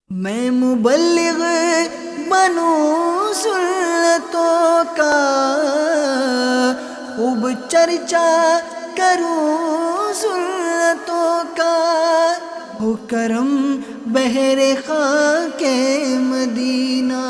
میں مبلغ بنوں سنتوں کا، خوب چرچا کروں سنتوں کا، ہو کرم بہر خاک مدینہ۔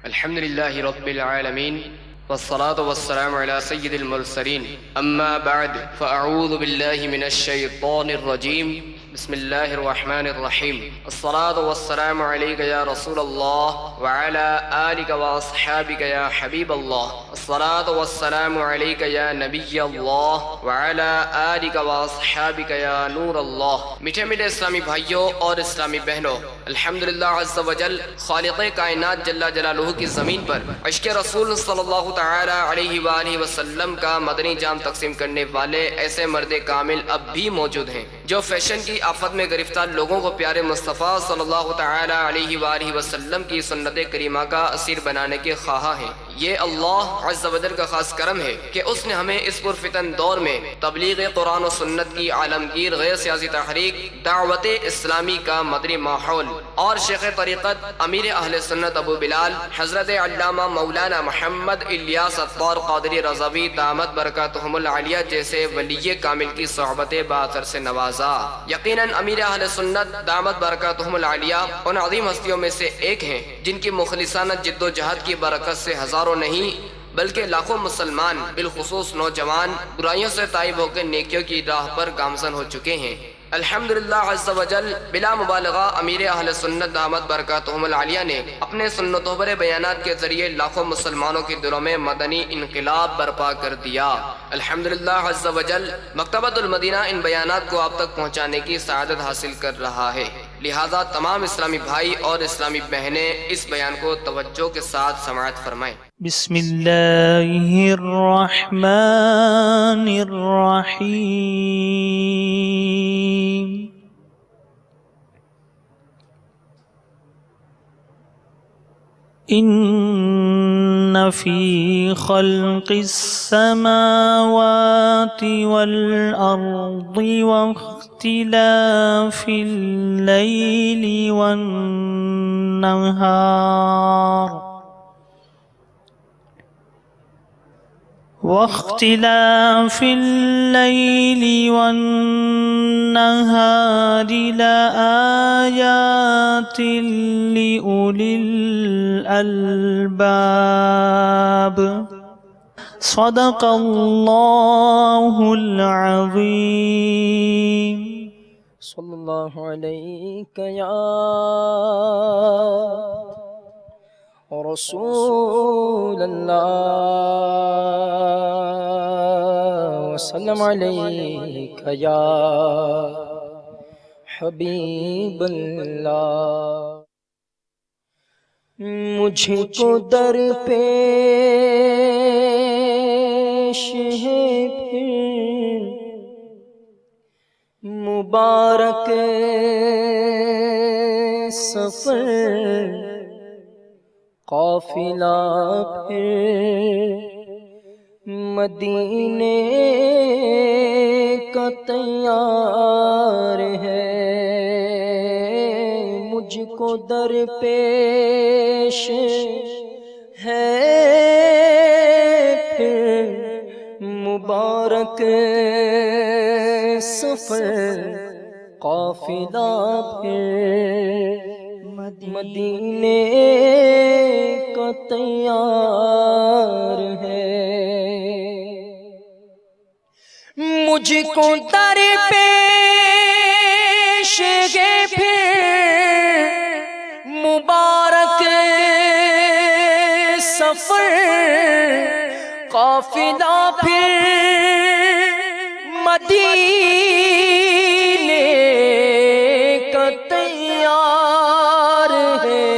الحمد للہ رب العالمین والصلاة والسلام على سید المرسلین، اما بعد فاعوذ باللہ من الشیطان الرجیم، بسم اللہ الرحمن الرحیم۔ الصلاة والسلام علیک یا رسول اللہ وعلى آلک واصحابک یا حبیب اللہ، الصلاة والسلام علیک یا نبی اللہ وعلى آلک واصحابک یا نور اللہ۔ میٹھے میٹھے اسلامی بھائیوں اور اسلامی بہنوں، الحمدللہ عز وجل خالق کائنات جل جلالہ کی زمین پر عشق رسول صلی اللہ تعالی علیہ وآلہ وسلم کا مدنی جام تقسیم کرنے والے ایسے مرد کامل اب بھی موجود ہیں جو فیشن کی آفت میں گرفتار لوگوں کو پیارے مصطفیٰ صلی اللہ تعالی علیہ وآلہ وسلم کی سنت کریمہ کا اسیر بنانے کے خواہاں ہیں۔ یہ اللہ عز وجل کا خاص کرم ہے کہ اس نے ہمیں اس پرفتن دور میں تبلیغ قرآن و سنت کی عالمگیر غیر سیاسی تحریک دعوت اسلامی کا مدنی ماحول اور شیخ طریقت امیر اہل سنت ابو بلال حضرت علامہ مولانا محمد الیاس عطار قادری رضوی دامت برکاتہم العالیہ جیسے ولی کامل کی صحبت باثر سے نوازا۔ یقیناً امیر اہل سنت دامت برکاتہم العالیہ ان عظیم ہستیوں میں سے ایک ہیں جن کی مخلصانہ جد و جہد کی برکت سے ہزاروں نہیں بلکہ لاکھوں مسلمان بالخصوص نوجوان برائیوں سے تائب ہو کے نیکیوں کی راہ پر گامزن ہو چکے ہیں۔ الحمدللہ عز وجل بلا مبالغہ امیر اہل سنت دامت برکاتہم العالیہ نے اپنے سنتوں پر بیانات کے ذریعے لاکھوں مسلمانوں کے دلوں میں مدنی انقلاب برپا کر دیا۔ الحمدللہ عز وجل مکتبۃ المدینہ ان بیانات کو آپ تک پہنچانے کی سعادت حاصل کر رہا ہے، لہذا تمام اسلامی بھائی اور اسلامی بہنیں اس بیان کو توجہ کے ساتھ سماعت فرمائیں۔ بسم اللہ الرحمن الرحیم۔ ان فی خلق السماوات والارض واختلاف اللیل والنہار لآیات لأولی الألباب۔ صدق اللہ العظیم۔ صلی اللہ علیہ یا رسول اللہ، وسلم علیک یا حبیب اللہ۔ مجھ کو در پیش ہے پھر مبارک سفر، قافلہ پھر مدینے کا تیار ہے۔ مجھ کو در پیش ہے پھر مبارک سفر، قافلہ پھر مدینے کا تیار ہے۔ مجھ کو در پیش ہے پھر مبارک سفر، قافلہ پھر مدینے کا تیار ہے۔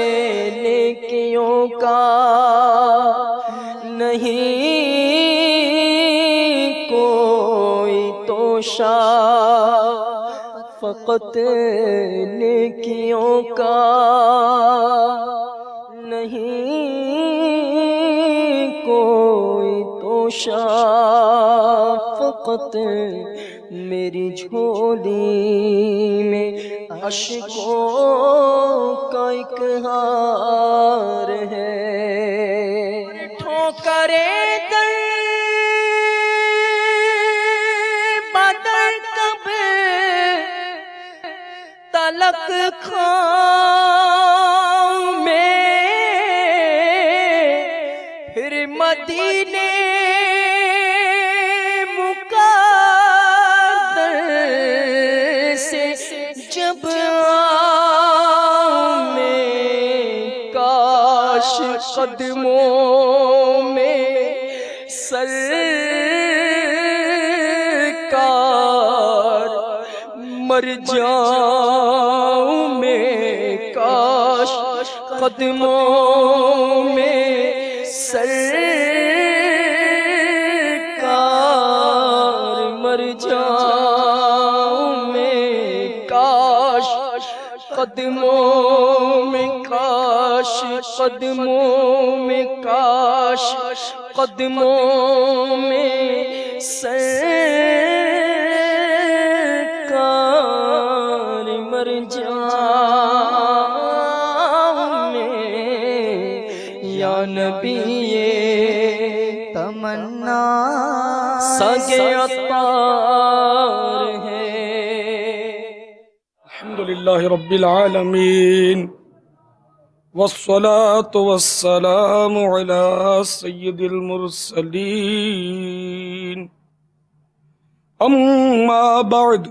نیکیوں کا نہیں کوئی توشہ، فقط نیکیوں کا نہیں کوئی توشہ، فقط میری جھولی میں اشکوں کا ایک ہار ہے ٹھوکرے در بدر کب تلک کھاؤں میں پھر مدینے جب آؤں میں کاش قدموں میں سرکار مر جاؤں میں کاش قدموں میں سرکار مر جاؤں قدموں میں کاش قدموں میں کاش قدموں میں سرکار مر جاؤں میں یا نبی تمنا سگ عطار ہے الحمدللہ رب العالمین والصلاة والسلام على سید المرسلین اما بعد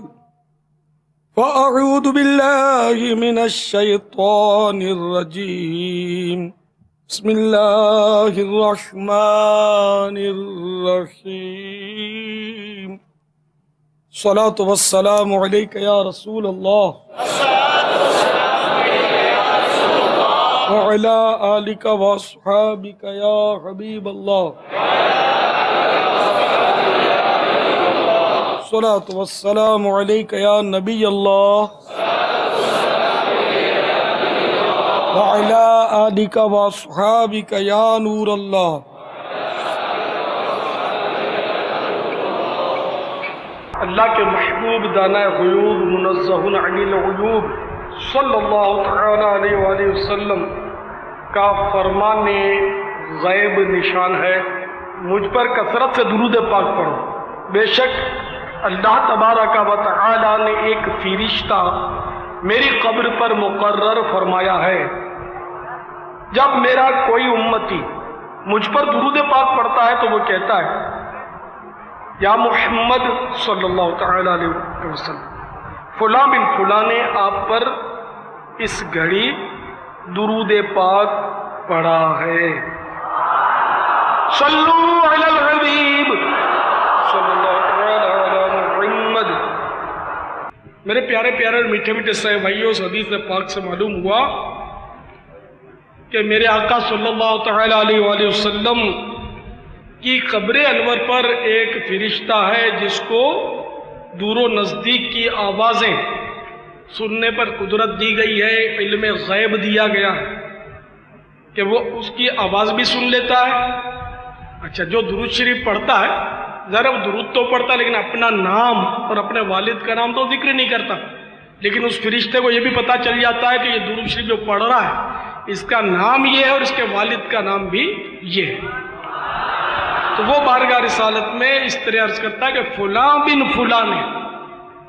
فاعوذ باللہ من الشیطان الرجیم بسم اللہ الرحمن الرحیم الصلاة والسلام علیک یا رسول اللہ وعلى آلك وأصحابك يا حبيب الله الصلاة والسلام عليك يا نبي الله وعلى آلك وأصحابك يا نور الله اللہ کے محبوب دانہ غیوب منزہ عن العیوب صلی اللہ تعالیٰ علیہ وآلہ وسلم کا فرمان غیب نشان ہے مجھ پر کثرت سے درود پاک پڑھو بے شک اللہ تبارک و تعالیٰ نے ایک فرشتہ میری قبر پر مقرر فرمایا ہے جب میرا کوئی امتی مجھ پر درود پاک پڑھتا ہے تو وہ کہتا ہے یا محمد صلی اللہ تعالیٰ علیہ وسلم فلاں بن فلاں نے آپ پر اس گھڑی درود پاک پڑھا ہے صلو علی الحبیب صلی اللہ تعالیٰ علی محمد میرے پیارے پیارے اور میٹھے میٹھے صاحب بھائیوں اس حدیث پاک سے معلوم ہوا کہ میرے آقا صلی اللہ تعالیٰ علیہ وآلہ وسلم کی قبر انور پر ایک فرشتہ ہے جس کو دور و نزدیک کی آوازیں سننے پر قدرت دی گئی ہے علم غیب دیا گیا ہے کہ وہ اس کی آواز بھی سن لیتا ہے اچھا جو درود شریف پڑھتا ہے ذرا وہ درود تو پڑھتا ہے لیکن اپنا نام اور اپنے والد کا نام تو ذکر نہیں کرتا لیکن اس فرشتے کو یہ بھی پتہ چل جاتا ہے کہ یہ درود شریف جو پڑھ رہا ہے اس کا نام یہ ہے اور اس کے والد کا نام بھی یہ ہے تو وہ بارگاہ رسالت میں اس طرح عرض کرتا ہے کہ فلاں بن فلاں نے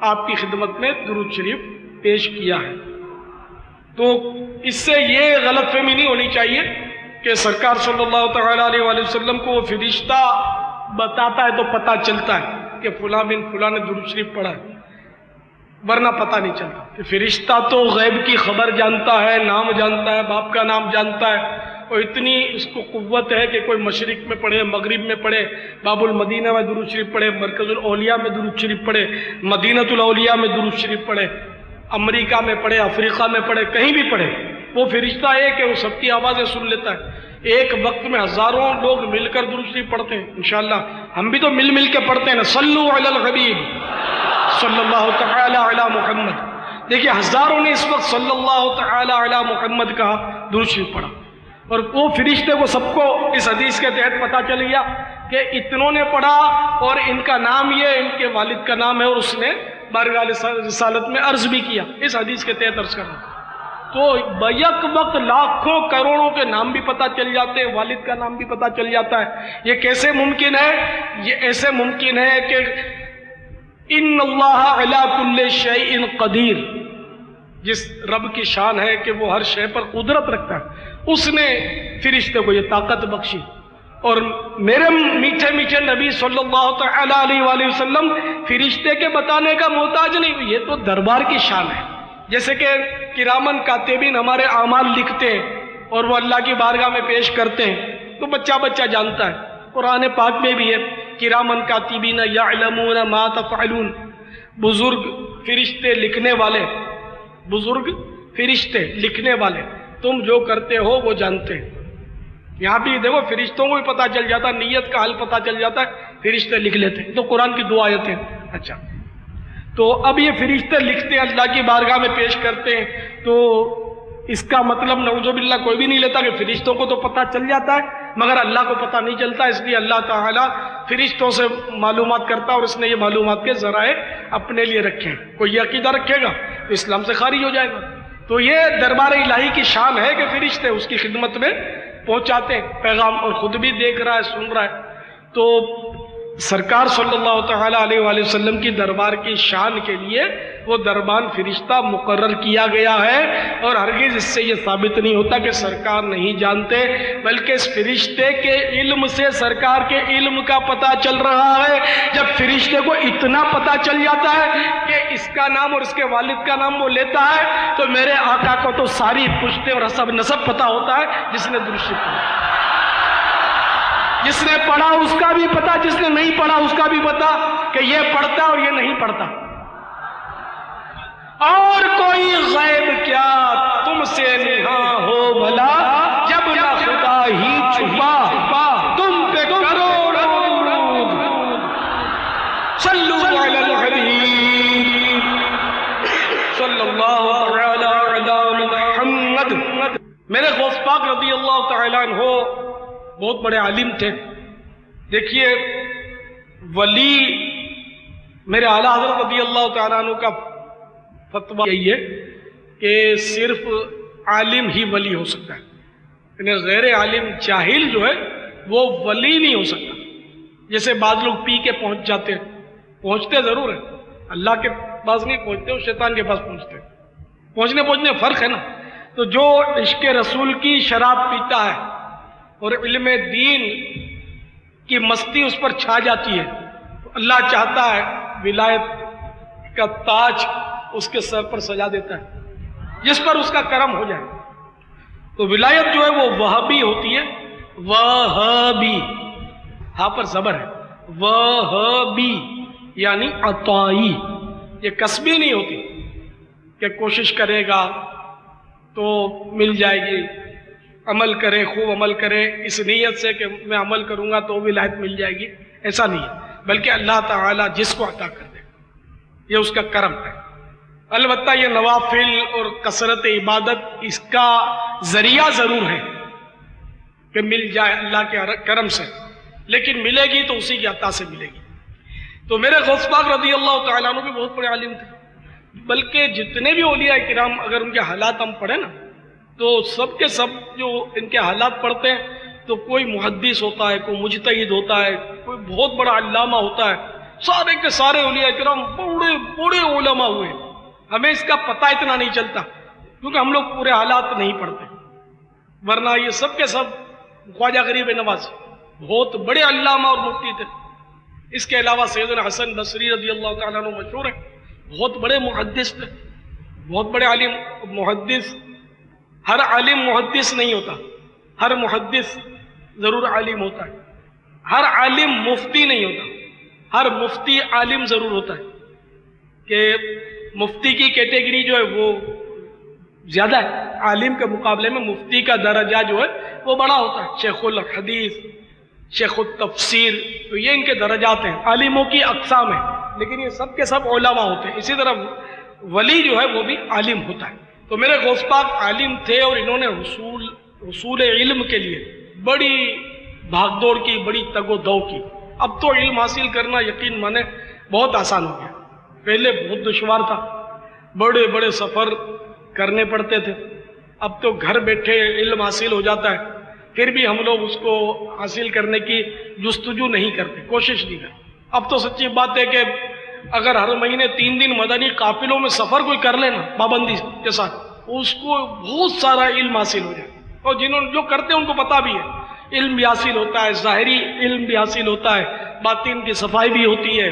آپ کی خدمت میں درود شریف پیش کیا ہے تو اس سے یہ غلط فہمی نہیں ہونی چاہیے کہ سرکار صلی اللہ تعالیٰ علیہ وآلہ وسلم کو وہ فرشتہ بتاتا ہے تو پتہ چلتا ہے کہ فلاں بن فلاں نے درود شریف پڑھا ہے ورنہ پتہ نہیں چلتا کہ فرشتہ تو غیب کی خبر جانتا ہے نام جانتا ہے باپ کا نام جانتا ہے اور اتنی اس کو قوت ہے کہ کوئی مشرق میں پڑھے مغرب میں پڑھے باب المدینہ میں درود شریف پڑھے مرکز الاولیاء میں درود شریف پڑھے مدینۃ الاولیاء میں درود شریف پڑھے امریکہ میں پڑھے افریقہ میں پڑھے کہیں بھی پڑھے وہ فرشتہ ہے کہ وہ سب کی آوازیں سن لیتا ہے ایک وقت میں ہزاروں لوگ مل کر درود شریف پڑھتے ہیں انشاءاللہ ہم بھی تو مل مل کے پڑھتے ہیں نا صلو علی الحبیب صلی اللہ تعالی علی محمد دیکھیے ہزاروں نے اس وقت صلی اللہ تعالی علی محمد کہا درود شریف پڑھا اور وہ فرشتے کو سب کو اس حدیث کے تحت پتہ چل گیا کہ اتنوں نے پڑھا اور ان کا نام یہ ان کے والد کا نام ہے اور اس نے بارگاہ رسالت میں عرض بھی کیا، اس حدیث کے تحت عرض کرنا، تو بیک وقت لاکھوں کروڑوں کے نام بھی پتہ چل جاتے ہیں، والد کا نام بھی پتہ چل جاتا ہے۔ یہ کیسے ممکن ہے؟ یہ ایسے ممکن ہے کہ ان اللہ علی کل شیء قدیر، جس رب کی شان ہے کہ وہ ہر شے پر قدرت رکھتا ہے، اس نے فرشتے کو یہ طاقت بخشی، اور میرے میٹھے میٹھے نبی صلی اللہ تعالی علیہ وآلہ وسلم فرشتے کے بتانے کا محتاج نہیں، یہ تو دربار کی شان ہے۔ جیسے کہ کرامن کاتبین ہمارے اعمال لکھتے ہیں اور وہ اللہ کی بارگاہ میں پیش کرتے ہیں، تو بچہ بچہ جانتا ہے۔ قرآن پاک میں بھی ہے کرامن کاتبین یعلمون ما تفعلون، بزرگ فرشتے لکھنے والے، بزرگ فرشتے لکھنے والے تم جو کرتے ہو وہ جانتے ہیں۔ یہاں بھی دیکھو فرشتوں کو بھی پتہ چل جاتا ہے، نیت کا حل پتہ چل جاتا ہے، فرشتے لکھ لیتے ہیں۔ تو قرآن کی دو آیتیں۔ اچھا، تو اب یہ فرشتے لکھتے ہیں، اللہ کی بارگاہ میں پیش کرتے ہیں، تو اس کا مطلب نعوذ باللہ کوئی بھی نہیں لیتا کہ فرشتوں کو تو پتہ چل جاتا ہے مگر اللہ کو پتہ نہیں چلتا، اس لیے اللہ تعالیٰ فرشتوں سے معلومات کرتا ہے، اور اس نے یہ معلومات کے ذرائع اپنے لیے رکھے ہیں۔ کوئی یہ عقیدہ رکھے گا تو اسلام سے خارج ہو جائے گا۔ تو یہ دربار الہی کی شان ہے کہ فرشتے اس کی خدمت میں پہنچاتے ہیں پیغام، اور خود بھی دیکھ رہا ہے، سن رہا ہے۔ تو سرکار صلی اللہ تعالیٰ علیہ وآلہ وسلم کی دربار کی شان کے لیے وہ دربان فرشتہ مقرر کیا گیا ہے، اور ہرگز اس سے یہ ثابت نہیں ہوتا کہ سرکار نہیں جانتے، بلکہ اس فرشتے کے علم سے سرکار کے علم کا پتہ چل رہا ہے۔ جب فرشتے کو اتنا پتہ چل جاتا ہے کہ اس کا نام اور اس کے والد کا نام وہ لیتا ہے، تو میرے آقا کو تو ساری پشتے اور حسب نسب پتہ ہوتا ہے، جس نے درست پڑھا، جس نے پڑھا اس کا بھی پتا، جس نے نہیں پڑھا اس کا بھی پتا کہ یہ پڑھتا اور یہ نہیں پڑھتا۔ اور کوئی غیب کیا تم سے نہاں ہو بھلا، جب نہ خدا ہی چھپا تم پہ کروڑوں درود، صلو علی الحبیب صلی اللہ تعالی علی محمد۔ میرے غوث پاک رضی اللہ تعالیٰ عنہ بہت بڑے عالم تھے۔ دیکھیے ولی، میرے اعلیٰ حضرت رضی اللہ تعالیٰ عنہ کا فتویٰ یہی ہے کہ صرف عالم ہی ولی ہو سکتا ہے، یعنی غیر عالم جاہل جو ہے وہ ولی نہیں ہو سکتا۔ جیسے بعض لوگ پی کے پہنچ جاتے ہیں، پہنچتے ضرور ہیں، اللہ کے پاس نہیں پہنچتے، وہ شیطان کے پاس پہنچتے ہیں۔ پہنچنے فرق ہے نا۔ تو جو عشق رسول کی شراب پیتا ہے اور علم دین کی مستی اس پر چھا جاتی ہے، تو اللہ چاہتا ہے ولایت کا تاج اس کے سر پر سجا دیتا ہے، جس پر اس کا کرم ہو جائے۔ تو ولایت جو ہے وہ وہابی ہوتی ہے، وہابی، ہاں پر زبر ہے، وہابی یعنی عطائی۔ یہ کسبی نہیں ہوتی کہ کوشش کرے گا تو مل جائے گی، عمل کرے، خوب عمل کرے اس نیت سے کہ میں عمل کروں گا تو ولایت مل جائے گی، ایسا نہیں ہے، بلکہ اللہ تعالیٰ جس کو عطا کر دے یہ اس کا کرم ہے۔ البتہ یہ نوافل اور کثرت عبادت اس کا ذریعہ ضرور ہے کہ مل جائے اللہ کے کرم سے، لیکن ملے گی تو اسی کی عطا سے ملے گی۔ تو میرے غوث پاک رضی اللہ تعالیٰ عنہ بھی بہت بڑے عالم تھے، بلکہ جتنے بھی اولیاء کرام اگر ان کے حالات ہم پڑھیں نا تو سب کے سب جو ان کے حالات پڑھتے ہیں تو کوئی محدث ہوتا ہے، کوئی مجتہد ہوتا ہے، کوئی بہت بڑا علامہ ہوتا ہے، سارے کے سارے اولیاء کرام بڑے بڑے علماء ہوئے۔ ہمیں اس کا پتہ اتنا نہیں چلتا کیونکہ ہم لوگ پورے حالات نہیں پڑھتے، ورنہ یہ سب کے سب خواجہ غریب نواز بہت بڑے علامہ اور مفتی تھے۔ اس کے علاوہ سیدنا حسن بصری رضی اللہ تعالیٰ عنہ مشہور ہے، بہت بڑے محدث تھے، بہت بڑے عالم۔ محدث، ہر عالم محدث نہیں ہوتا، ہر محدث ضرور عالم ہوتا ہے، ہر عالم مفتی نہیں ہوتا، ہر مفتی عالم ضرور ہوتا ہے، کہ مفتی کی کیٹیگری جو ہے وہ زیادہ ہے، عالم کے مقابلے میں مفتی کا درجہ جو ہے وہ بڑا ہوتا ہے، شیخ الحدیث، شیخ التفسیر، تو یہ ان کے درجات ہیں، عالموں کی اقسام ہیں، لیکن یہ سب کے سب علماء ہوتے ہیں۔ اسی طرح ولی جو ہے وہ بھی عالم ہوتا ہے۔ تو میرے غوث پاک عالم تھے اور انہوں نے حصول علم کے لیے بڑی بھاگ دوڑ کی، بڑی تگ و دو کی۔ اب تو علم حاصل کرنا یقین مانے بہت آسان ہو گیا، پہلے بہت دشوار تھا، بڑے بڑے سفر کرنے پڑتے تھے. اب تو گھر بیٹھے علم حاصل ہو جاتا ہے، پھر بھی ہم لوگ اس کو حاصل کرنے کی جستجو نہیں کرتے، کوشش نہیں کرتے. اب تو سچی بات ہے کہ اگر ہر مہینے 3 دن مدنی قافلوں میں سفر کوئی کر لینا پابندی کے ساتھ، اس کو بہت سارا علم حاصل ہو جائے. اور جو کرتے ہیں ان کو پتا بھی ہے، علم بھی حاصل ہوتا ہے، ظاہری علم بھی حاصل ہوتا ہے، باطن کی صفائی بھی ہوتی ہے،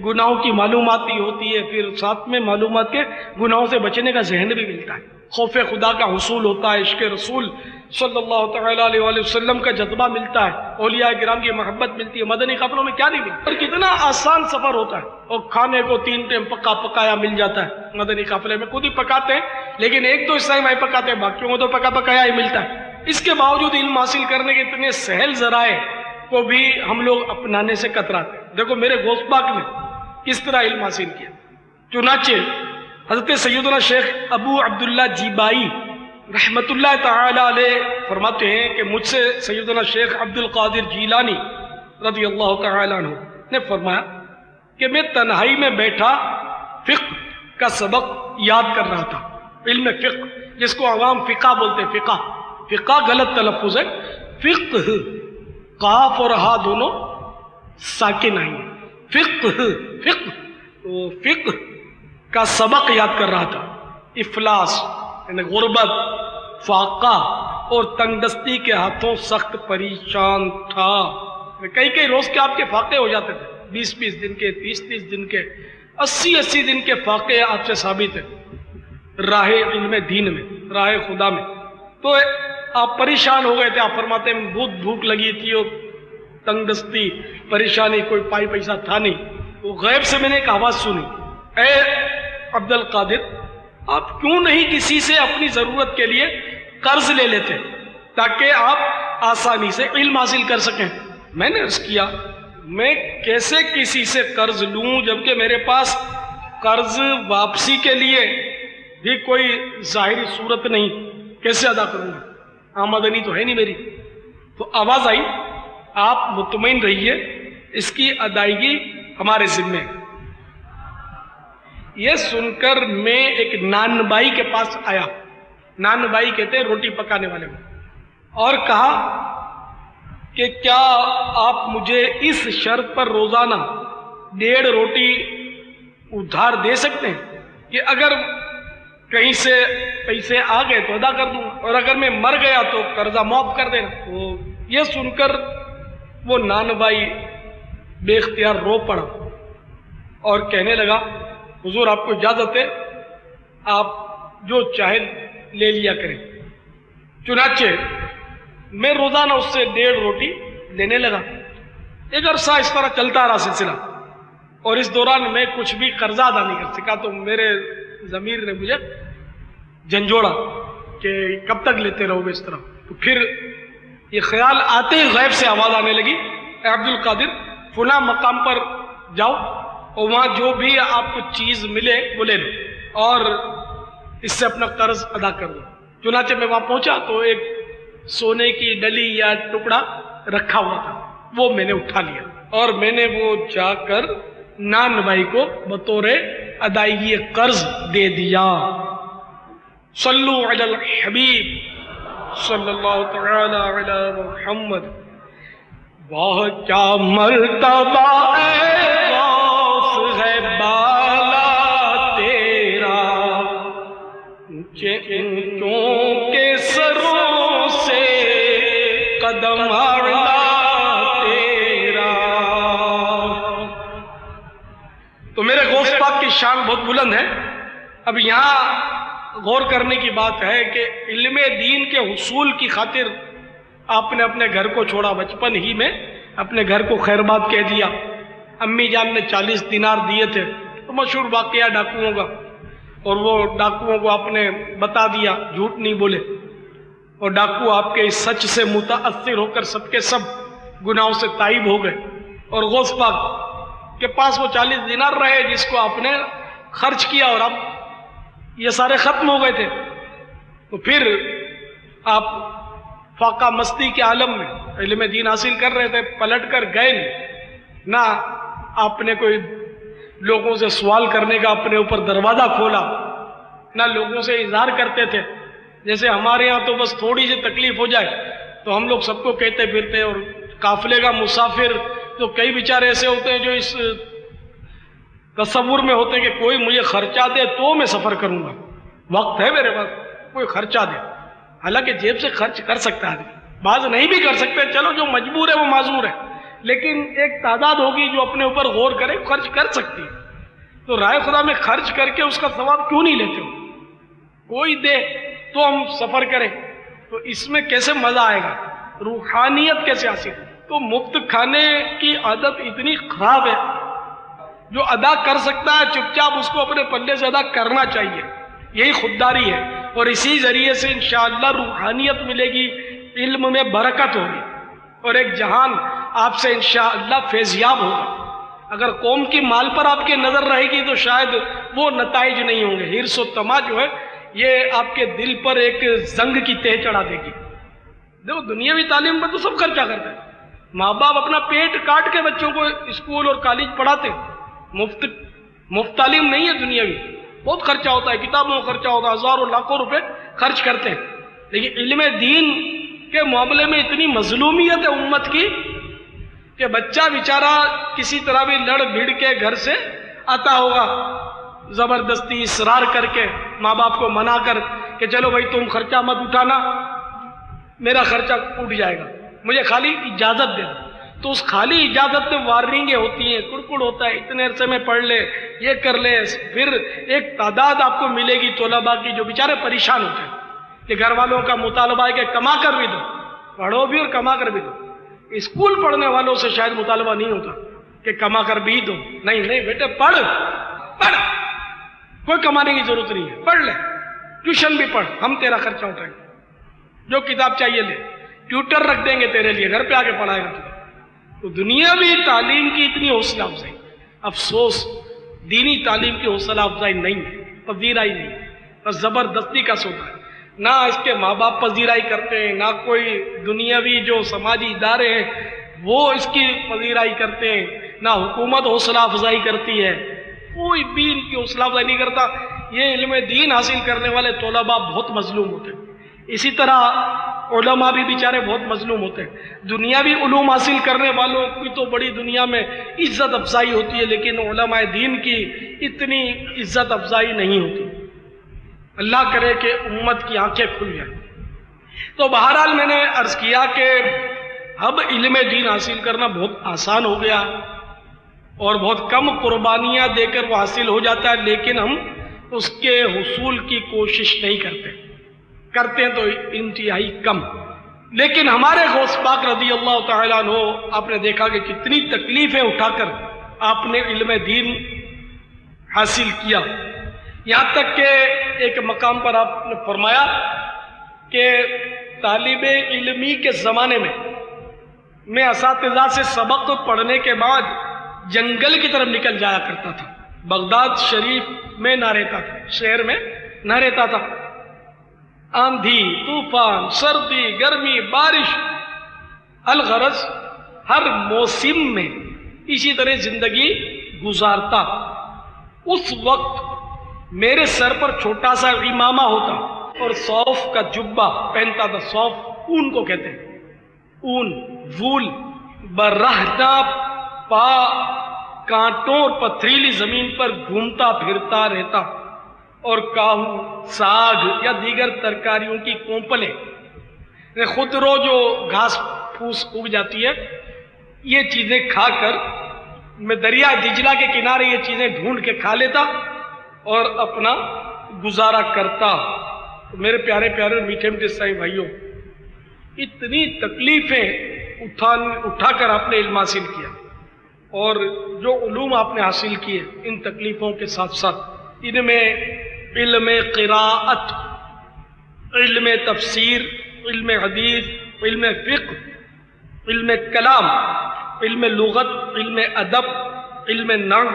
گناہوں کی معلومات بھی ہوتی ہے، پھر ساتھ میں معلومات کے گناہوں سے بچنے کا ذہن بھی ملتا ہے، خوف خدا کا حصول ہوتا ہے، عشق رسول صلی اللہ تعالیٰ علیہ وآلہ وسلم کا جذبہ ملتا ہے، اولیاء کرام کی محبت ملتی ہے. مدنی قافلوں میں کیا نہیں ملتا، اور کتنا آسان سفر ہوتا ہے، اور کھانے کو 3 ٹائم پکا پکایا مل جاتا ہے. مدنی قافلے میں خود ہی پکاتے ہیں، لیکن 1-2 حصہ میں پکاتے ہیں، باقیوں کو تو پکا پکایا ہی ملتا ہے. اس کے باوجود علم حاصل کرنے کے اتنے سہل ذرائع کو بھی ہم لوگ اپنانے سے کتراتے ہیں. دیکھو میرے غوث پاک نے کس طرح علم حاصل کیا. چنانچہ حضرت سیدنا شیخ ابو عبداللہ جیبائی رحمت اللہ تعالی علیہ فرماتے ہیں کہ مجھ سے سیدنا شیخ عبد القادر جیلانی رضی اللہ تعالی عنہ نے فرمایا کہ میں تنہائی میں بیٹھا فقہ کا سبق یاد کر رہا تھا. علم فقہ جس کو عوام فقہ بولتے ہیں، فقہ غلط تلفظ ہے، فقہ قاف اور ہا دونوں ساکن آئیں گے. فقہ کا سبق یاد کر رہا تھا. افلاس یعنی غربت، فاقہ اور تنگ دستی کے ہاتھوں سخت پریشان تھا. کئی روز کے آپ کے فاقے ہو جاتے تھے، 20 دن کے، 30 دن کے، 80 دن کے فاقے آپ سے ثابت ہیں راہ علم دین میں، راہ خدا میں. تو آپ پریشان ہو گئے تھے. آپ فرماتے ہیں بہت بھوک لگی تھی اور تنگ دستی، پریشانی، کوئی پائی پیسہ تھا نہیں. تو غیب سے میں نے ایک آواز سنی، اے عبد القادر، آپ کیوں نہیں کسی سے اپنی ضرورت کے لیے قرض لے لیتے تاکہ آپ آسانی سے علم حاصل کر سکیں. میں نے عرض کیا میں کیسے کسی سے قرض لوں جبکہ میرے پاس قرض واپسی کے لیے بھی کوئی ظاہری صورت نہیں، کیسے ادا کروں گا، آمدنی تو ہے نہیں میری. تو آواز آئی آپ مطمئن رہیے، اس کی ادائیگی ہمارے ذمے. یہ سن کر میں ایک نان بائی کے پاس آیا، نان بائی کہتے ہیں روٹی پکانے والے میں، اور کہا کہ کیا آپ مجھے اس شرط پر روزانہ 1.5 روٹی ادھار دے سکتے ہیں کہ اگر کہیں سے پیسے آ گئے تو ادا کر دوں، اور اگر میں مر گیا تو قرضہ معاف کر دینا. تو یہ سن کر وہ نان بائی بے اختیار رو پڑا اور کہنے لگا حضور آپ کو اجازت ہے، آپ جو چاہے لے لیا کریں. چنانچہ میں روزانہ اس سے 1.5 روٹی لینے لگا. ایک عرصہ اس طرح چلتا رہا سلسلہ، اور اس دوران میں کچھ بھی قرضہ ادا نہیں کر سکا. تو میرے ضمیر نے مجھے جھنجھوڑا کہ کب تک لیتے رہو گے اس طرح. تو پھر یہ خیال آتے ہی غیب سے آواز آنے لگی، اے عبد القادر فلاں مقام پر جاؤ اور وہاں جو بھی آپ کو چیز ملے وہ لے لو اور اس سے اپنا قرض ادا کر دو. چنانچہ میں وہاں پہنچا تو ایک سونے کی ڈلی یا ٹکڑا رکھا ہوا تھا، وہ میں نے اٹھا لیا اور میں نے وہ جا کر نان بھائی کو بطور ادائیگی قرض دے دیا. صلو علی الحبیب صلی اللہ تعالی علی محمد. واہ کیا مرتبہ اے غوث ہے بالا تیرا، اونچے اونچوں کے سروں سے قدم اعلیٰ تیرا. تو میرے غوث پاک کی شان بہت بلند ہے. اب یہاں غور کرنے کی بات ہے کہ علم دین کے حصول کی خاطر آپ نے اپنے گھر کو چھوڑا، بچپن ہی میں اپنے گھر کو خیر بات کہہ دیا. امی جان نے 40 دینار دیے تھے، تو مشہور واقعہ ڈاکوؤں کا، اور وہ ڈاکوؤں کو آپ نے بتا دیا، جھوٹ نہیں بولے، اور ڈاکو آپ کے اس سچ سے متاثر ہو کر سب کے سب گناہوں سے تائب ہو گئے. اور غوث پاک کے پاس وہ 40 دینار رہے جس کو آپ نے خرچ کیا، اور اب یہ سارے ختم ہو گئے تھے. تو پھر آپ فاقہ مستی کے عالم میں علم دین حاصل کر رہے تھے، پلٹ کر گئے نہیں، نہ آپ نے کوئی لوگوں سے سوال کرنے کا اپنے اوپر دروازہ کھولا، نہ لوگوں سے اظہار کرتے تھے. جیسے ہمارے ہاں تو بس تھوڑی سی تکلیف ہو جائے تو ہم لوگ سب کو کہتے پھرتے، اور قافلے کا مسافر تو کئی بیچارے ایسے ہوتے ہیں جو اس تصور میں ہوتے ہیں کہ کوئی مجھے خرچہ دے تو میں سفر کروں گا، وقت ہے میرے پاس، کوئی خرچہ دے. حالانکہ جیب سے خرچ کر سکتا ہے، بعض نہیں بھی کر سکتے، چلو جو مجبور ہے وہ معذور ہے، لیکن ایک تعداد ہوگی جو اپنے اوپر غور کرے، خرچ کر سکتی ہے. تو رائے خدا میں خرچ کر کے اس کا ثواب کیوں نہیں لیتے ہو؟ کوئی دے تو ہم سفر کریں. تو اس میں کیسے مزہ آئے گا، روحانیت کیسے حاصل؟ تو مفت کھانے کی عادت اتنی خراب ہے، جو ادا کر سکتا ہے چپ چاپ اس کو اپنے پلے سے ادا کرنا چاہیے. یہی خودداری ہے، اور اسی ذریعے سے انشاءاللہ روحانیت ملے گی، علم میں برکت ہوگی، اور ایک جہان آپ سے انشاءاللہ فیضیاب ہوگا. اگر قوم کی مال پر آپ کی نظر رہے گی تو شاید وہ نتائج نہیں ہوں گے. حرص و طمع جو ہے یہ آپ کے دل پر ایک زنگ کی تہ چڑھا دے گی. دیکھو دنیاوی تعلیم پر تو سب خرچہ کرتے ہیں، ماں باپ اپنا پیٹ کاٹ کے بچوں کو اسکول اور کالج پڑھاتے ہیں. مفت تعلیم نہیں ہے دنیاوی، بہت خرچہ ہوتا ہے، کتابوں میں خرچہ ہوتا ہے، ہزاروں لاکھوں روپے خرچ کرتے ہیں. لیکن علم دین کے معاملے میں اتنی مظلومیت ہے امت کی کہ بچہ بیچارہ کسی طرح بھی لڑ بھیڑ کے گھر سے آتا ہوگا، زبردستی اصرار کر کے ماں باپ کو منع کر کہ چلو بھائی تم خرچہ مت اٹھانا، میرا خرچہ اٹھ جائے گا، مجھے خالی اجازت دے دو. تو اس خالی اجازت میں وارننگیں ہوتی ہیں، کڑکڑ ہوتا ہے، اتنے عرصے میں پڑھ لے، یہ کر لے. پھر ایک تعداد آپ کو ملے گی طلباء کی جو بیچارے پریشان ہوتے ہیں کہ گھر والوں کا مطالبہ ہے کہ کما کر بھی دو، پڑھو بھی اور کما کر بھی دو. اسکول پڑھنے والوں سے شاید مطالبہ نہیں ہوتا کہ کما کر بھی دو، نہیں بیٹے پڑھ، کوئی کمانے کی ضرورت نہیں ہے، پڑھ لے، ٹیوشن بھی پڑھ، ہم تیرا خرچہ اٹھائیں گے، جو کتاب چاہیے لے، ٹیوٹر رکھ دیں گے تیرے لیے، گھر پہ آ کے پڑھائے گا تجھے. تو دنیاوی تعلیم کی اتنی حوصلہ افزائی، افسوس دینی تعلیم کی حوصلہ افزائی نہیں ہے، پذیرائی نہیں ہے، بس زبردستی کا سودا ہے. نہ اس کے ماں باپ پذیرائی کرتے ہیں، نہ کوئی دنیاوی جو سماجی ادارے ہیں وہ اس کی پذیرائی کرتے ہیں، نہ حکومت حوصلہ افزائی کرتی ہے، کوئی بھی ان کی حوصلہ افزائی نہیں کرتا. یہ علم دین حاصل کرنے والے طلباء بہت مظلوم ہوتے ہیں. اسی طرح علماء بھی بیچارے بہت مظلوم ہوتے ہیں. دنیاوی علوم حاصل کرنے والوں کی تو بڑی دنیا میں عزت افزائی ہوتی ہے، لیکن علماء دین کی اتنی عزت افزائی نہیں ہوتی. اللہ کرے کہ امت کی آنکھیں کھل جائیں. تو بہرحال میں نے عرض کیا کہ اب علم دین حاصل کرنا بہت آسان ہو گیا اور بہت کم قربانیاں دے کر وہ حاصل ہو جاتا ہے، لیکن ہم اس کے حصول کی کوشش نہیں کرتے ہیں تو انتہائی کم. لیکن ہمارے غوث پاک رضی اللہ تعالیٰ عنہ، آپ نے دیکھا کہ کتنی تکلیفیں اٹھا کر آپ نے علم دین حاصل کیا. یہاں تک کہ ایک مقام پر آپ نے فرمایا کہ طالب علمی کے زمانے میں اساتذہ سے سبق پڑھنے کے بعد جنگل کی طرف نکل جایا کرتا تھا. بغداد شریف میں نہ رہتا تھا، شہر میں نہ رہتا تھا. آندھی، طوفان، سردی، گرمی، بارش، الغرض ہر موسم میں اسی طرح زندگی گزارتا. اس وقت میرے سر پر چھوٹا سا امامہ ہوتا اور صوف کا جبہ پہنتا تھا. صوف اون کو کہتے ہیں، اون، وول. برہنا پا کانٹوں اور پتھریلی زمین پر گھومتا پھرتا رہتا، اور کاہو، ساگ یا دیگر ترکاریوں کی کونپلیں، خود رو جو گھاس پھوس اگ جاتی ہے، یہ چیزیں کھا کر میں دریا دجلہ کے کنارے یہ چیزیں ڈھونڈ کے کھا لیتا اور اپنا گزارا کرتا. میرے پیارے پیارے میٹھے میٹھے سائیں بھائیوں، اتنی تکلیفیں اٹھا کر آپ نے علم حاصل کیا، اور جو علوم آپ نے حاصل کیے ان تکلیفوں کے ساتھ ساتھ ان میں علم قراءت، علم تفسیر، علم حدیث، علم فقہ، علم کلام، علم لغت، علم ادب، علم نحو،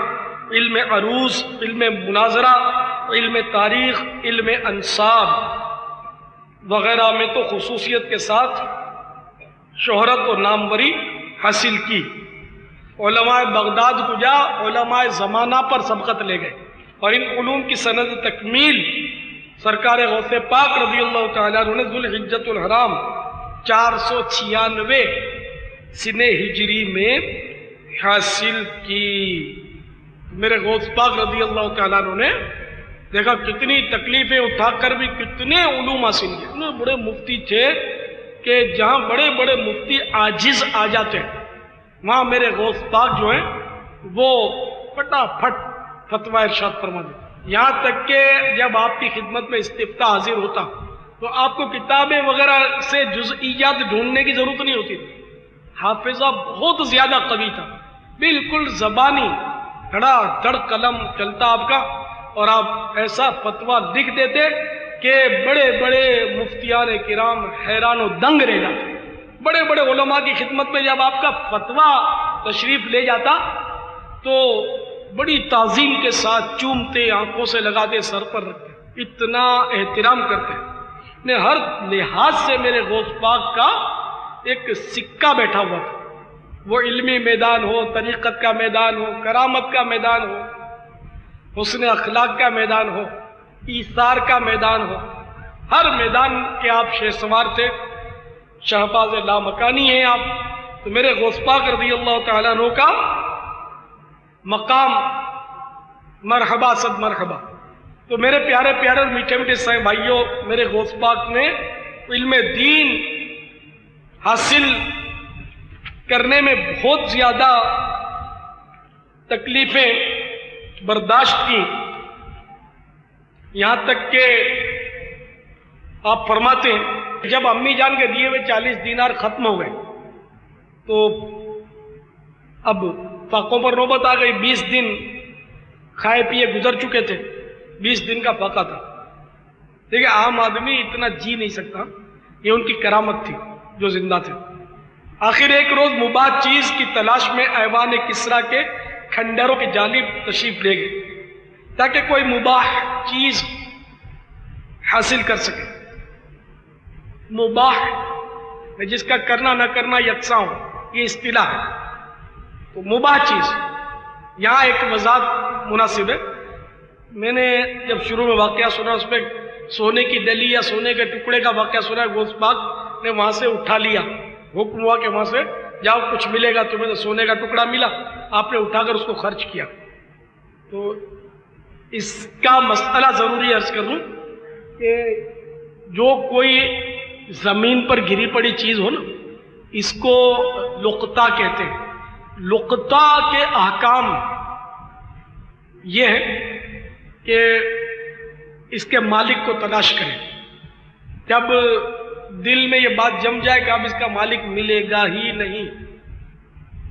علم عروض، علم مناظرہ، علم تاریخ، علم انساب وغیرہ میں تو خصوصیت کے ساتھ شہرت اور ناموری حاصل کی. علماء بغداد کو جا علماء زمانہ پر سبقت لے گئے، اور ان علوم کی سند تکمیل سرکار غوث پاک رضی اللہ تعالیٰ عنہ نے ذوالحجۃ الحرام 496 سنہ ہجری میں حاصل کی۔ میرے غوث پاک رضی اللہ تعالیٰ عنہ نے دیکھا کتنی تکلیفیں اٹھا کر بھی کتنے علوم حاصل کیے۔ اتنے بڑے مفتی تھے کہ جہاں بڑے بڑے مفتی عاجز آ جاتے ہیں وہاں میرے غوث پاک جو ہیں وہ فٹافٹ فتویٰ ارشاد فرما دیتے۔ یہاں تک کہ جب آپ کی خدمت میں استفتاء حاضر ہوتا تو آپ کو کتابیں وغیرہ سے جزئیات ڈھونڈنے کی ضرورت نہیں ہوتی۔ حافظہ بہت زیادہ قوی تھا، بالکل زبانی دھڑا دھڑ قلم چلتا آپ کا، اور آپ ایسا فتویٰ لکھ دیتے کہ بڑے بڑے مفتیان کرام حیران و دنگ رہ جاتے۔ بڑے بڑے علماء کی خدمت میں جب آپ کا فتویٰ تشریف لے جاتا تو بڑی تعظیم کے ساتھ چومتے، آنکھوں سے لگاتے، سر پر رکھتے، اتنا احترام کرتے۔ نے ہر لحاظ سے میرے غوث پاک کا ایک سکہ بیٹھا ہوا تھا، وہ علمی میدان ہو، طریقت کا میدان ہو، کرامت کا میدان ہو، حسن اخلاق کا میدان ہو، ایثار کا میدان ہو، ہر میدان کے آپ شہ سوار تھے، شہباز لامکانی ہیں آپ۔ تو میرے غوث پاک رضی اللہ تعالیٰ عنہ کا مقام مرحبا صد مرحبا۔ تو میرے پیارے پیارے اور میٹھے میٹھے سائیں بھائیوں، میرے غوث پاک نے علم دین حاصل کرنے میں بہت زیادہ تکلیفیں برداشت کی، یہاں تک کہ آپ فرماتے ہیں جب امی جان کے دیے ہوئے 40 دینار ختم ہو گئے تو اب فاقوں پر نوبت آ گئی۔ 20 دن کھائے پیے گزر چکے تھے، 20 دن کا فاقہ تھا۔ دیکھیں عام آدمی اتنا جی نہیں سکتا، یہ ان کی کرامت تھی جو زندہ تھے۔ آخر ایک روز مباح چیز کی تلاش میں ایوان کسریٰ کے کھنڈروں کی جانب تشریف لے گئے تاکہ کوئی مباح چیز حاصل کر سکے۔ مباح جس کا کرنا نہ کرنا یکساں ہو، یہ اصطلاح ہے۔ تو مباح چیز یہاں ایک وضاحت مناسب ہے۔ میں نے جب شروع میں واقعہ سنا، اس میں سونے کی ڈلی یا سونے کے ٹکڑے کا واقعہ سنا، غوث پاک نے وہاں سے اٹھا لیا، حکم ہوا کہ وہاں سے جاؤ، کچھ ملے گا تمہیں۔ تو سونے کا ٹکڑا ملا، آپ نے اٹھا کر اس کو خرچ کیا۔ تو اس کا مسئلہ ضروری عرض کر لوں کہ جو کوئی زمین پر گری پڑی چیز ہو نا، اس کو لقطہ کہتے ہیں۔ لقطہ کے احکام یہ ہے کہ اس کے مالک کو تلاش کریں۔ جب دل میں یہ بات جم جائے کہ اب اس کا مالک ملے گا ہی نہیں،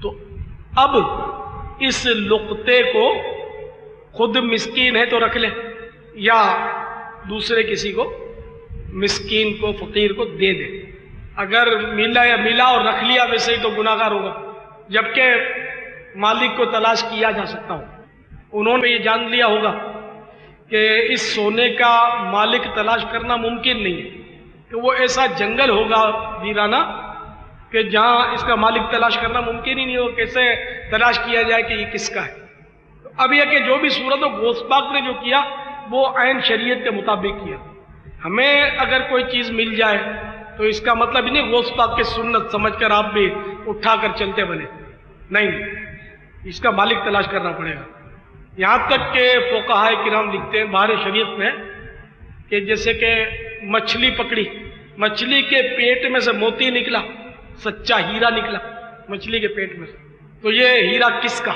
تو اب اس لقطے کو خود مسکین ہے تو رکھ لے، یا دوسرے کسی کو مسکین کو، فقیر کو دے دے۔ اگر ملا اور رکھ لیا ویسے ہی تو گناہگار ہوگا، جبکہ مالک کو تلاش کیا جا سکتا ہو۔ انہوں نے یہ جان لیا ہوگا کہ اس سونے کا مالک تلاش کرنا ممکن نہیں ہے، کہ وہ ایسا جنگل ہوگا ویرانہ کہ جہاں اس کا مالک تلاش کرنا ممکن ہی نہیں ہو، کیسے تلاش کیا جائے کہ یہ کس کا ہے۔ اب یہ کہ جو بھی صورت ہو، غوث پاک نے جو کیا وہ عین شریعت کے مطابق کیا۔ ہمیں اگر کوئی چیز مل جائے تو اس کا مطلب ہی نہیں غوث پاک کے سنت سمجھ کر آپ بھی اٹھا کر چلتے بنے، نہیں، اس کا مالک تلاش کرنا پڑے گا۔ یہاں تک کہ فقہائے کرام لکھتے ہیں بہار شریعت میں کہ جیسے کہ مچھلی پکڑی، مچھلی کے پیٹ میں سے موتی نکلا، سچا ہیرا نکلا مچھلی کے پیٹ میں سے، تو یہ ہیرا کس کا؟